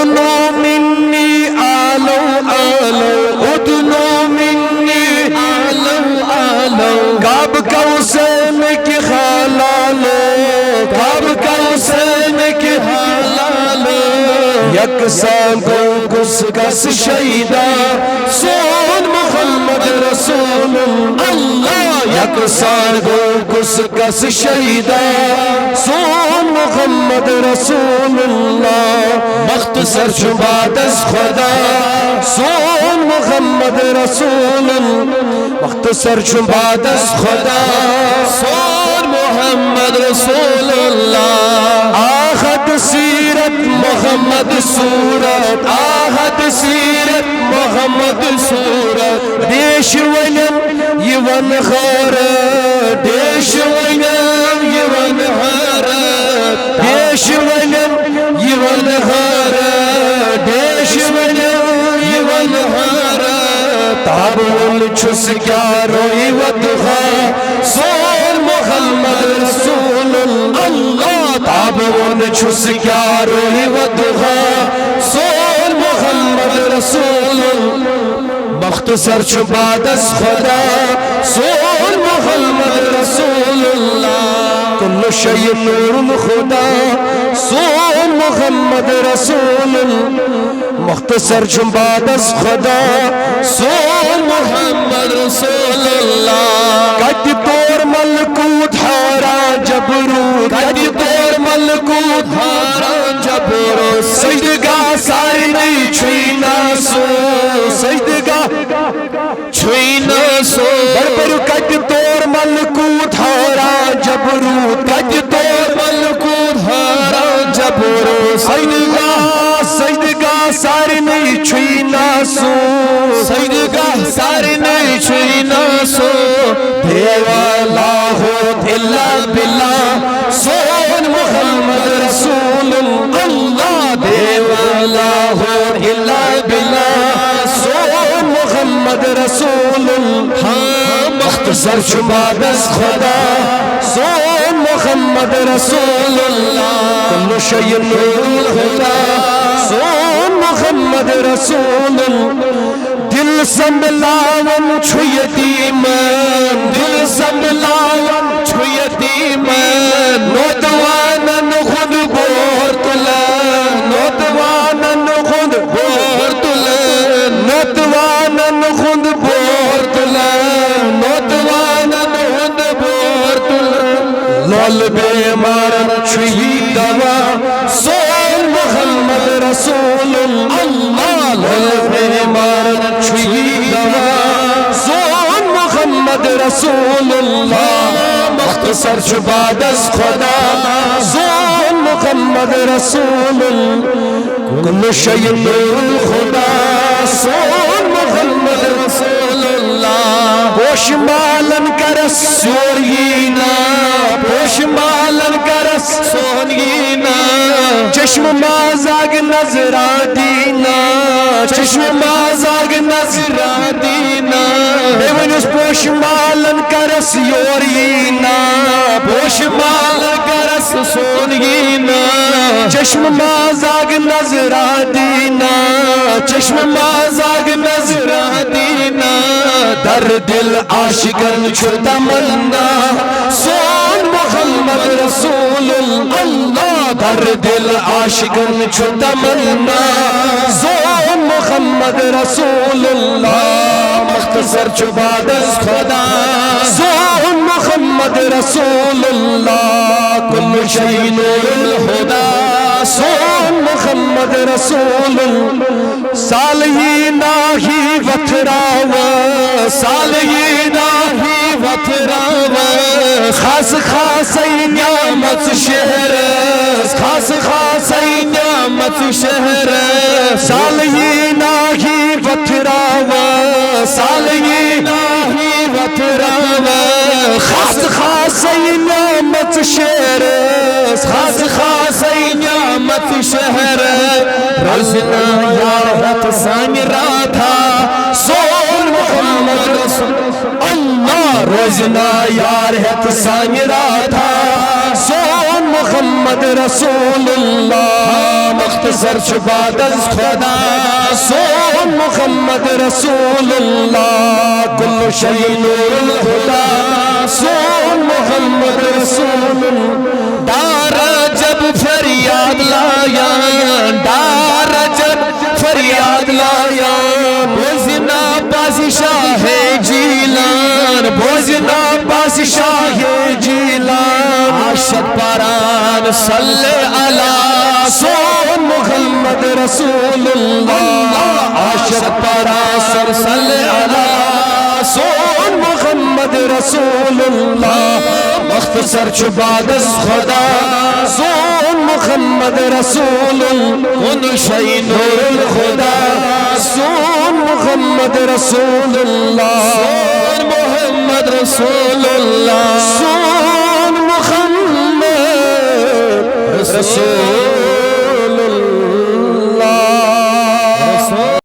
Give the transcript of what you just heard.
ادنو منی آلو آلو ادنو منی آلو آلو کعب کا حسین کی خالالو کعب کا حسین کی خالالو یکساں گو گس گس شہیدہ سون محمد رسول اللہ یکساں گو گس گس شہیدہ سون محمد رسول اللہ مختصر شباد از خدا سون محمد رسول اللہ مختصر شباد از خدا سون محمد رسول اللہ آخد سیرت محمد صورت آخد سیرت محمد صورت دیش ونم یون خارت دیش ونم یون حارت دیش ونم یون حارت دیش ونم یون حارت تابون چھس کیا روئی ودخا سون محمد رسول اللہ تابون چھس کیا روئی ودخا سون محمد رسول مختصر شباد از خدا سون محمد رسول اللہ کل شیء نور خدا سون محمد رسول مختصر شباد از خدا سون محمد رسول اللہ کج طور ملکوت ہارا جبروت کج طور ملکوت ہارا جبروت سجدگاہ ساری نہیں چھوینا سو سجدگاہ چھوینا سو بربر کج طور ملکوت ہارا جبروت کج طور ملکوت ہارا جبروت سجدگاہ ساری نہیں چھوینا سو سجدگاہ ساری نہیں چھوینا سو دیوالا ہو دلا بلا سون محمد رسول اللہ دیوالا ہو دلا بلا سون محمد رسول ہاں مختصر شباد از خدا سون محمد رسول اللہ کل شیء نور خدا سون محمد رسول دل سنبھلاون چھو یتیمن دل سنبھلاون چھو یتیمن نوجوانن خود بور تلن نوجوانن خود بور تلن نوجوانن خود بور تلن نوجوانن خود بور تلن لول بیمارن چھو ہی دوا سون محمد رسول اللہ لول بیمارن چھو ہی دوا سون محمد رسول اللہ مختصر شباد از خدا سون محمد رسول کل شیء نور خدا سون محمد رسول اللہ پوش مالن کرس سورینا پوش مالن کرس سورینا چشم مازاگ نظرہ دینا چشم مازاگ نظرہ دینا بیونس پوش مالن کرس یورینا پوش مالن کرس سورینا چشم مازاگ نظرہ دینا چشم مازاگ نظرہ دینا در دل عاشقن چھو تمنا سون محمد رسول اللہ در دل عاشقن چھو تمنا سون محمد رسول اللہ مختصر چھو بعد از خدا سون محمد رسول اللہ کل شیء نور الہدا سون محمد رسول سالہینہ ہی وطراوہ سالہینہ ہی وطراوہ خاص خاص نعمت شہر خاص خاص نعمت شہر سالہینہ ہی وطراوہ سالہینہ ہی وطراوہ خاص خاص نعمت شہر خاص خاص نعمت شہر رزنا یارت سانی راتھا سون محمد رسول اللہ روزنا یارت سانی راتھا سون محمد رسول اللہ مختصر بعد از خدا سون محمد رسول اللہ کل شیء نور الخدا سون محمد رسول اللہ دار جب فریاد لایا دار جب فریاد لایا بوزنا بادشاہ جیلان بوزنا بادشاہ جیلان عاشق پران صلی علی سون محمد رسول اللہ عاشق پران صلی علی سون محمد رسول اللہ مختصر بعد از خدا سون محمد رسول اللہ شیء نور الخدا سون محمد رسول اللہ سون محمد رسول اللہ سون محمد رسول